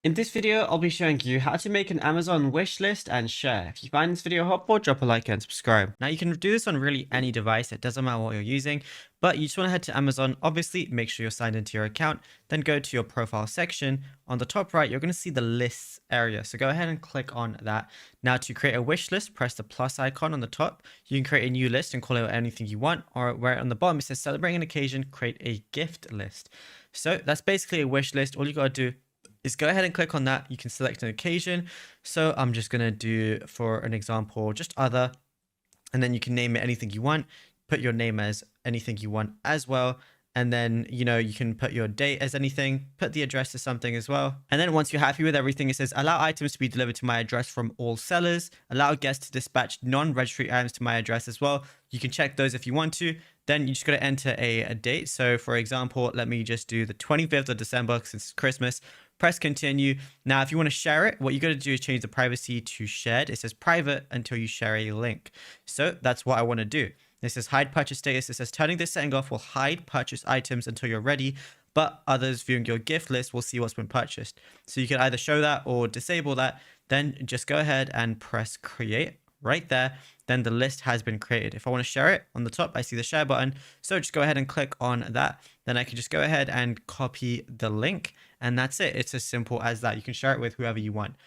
In this video, I'll be showing you how to make an Amazon wish list and share. If you find this video helpful, drop a like and subscribe. Now you can do this on really any device. It doesn't matter what you're using, but you just want to head to Amazon. Obviously, make sure you're signed into your account, then go to your profile section. On the top right, you're going to see the lists area. So go ahead and click on that. Now to create a wish list, press the plus icon on the top. You can create a new list and call it anything you want, or where on the bottom it says celebrating an occasion, create a gift list. So that's basically a wish list. All you got to do is go ahead and click on that. You can select an occasion. So I'm just going to do, for an example, just other, and then you can name it anything you want. Put your name as anything you want as well. And then, you can put your date as anything, put the address as something as well. And then once you're happy with everything, it says allow items to be delivered to my address from all sellers, allow guests to dispatch non-registry items to my address as well. You can check those if you want to. Then you just got to enter a date. So for example, let me just do the 25th of December since it's Christmas. Press continue. Now, if you want to share it, what you got to do is change the privacy to shared. It says private until you share a link. So that's what I want to do. This says hide purchase status. It says turning this setting off will hide purchase items until you're ready, but others viewing your gift list will see what's been purchased. So you can either show that or disable that. Then just go ahead and press create right there. Then the list has been created. If I want to share it, on the top, I see the share button. So just go ahead and click on that. Then I can just go ahead and copy the link. And that's it. It's as simple as that. You can share it with whoever you want.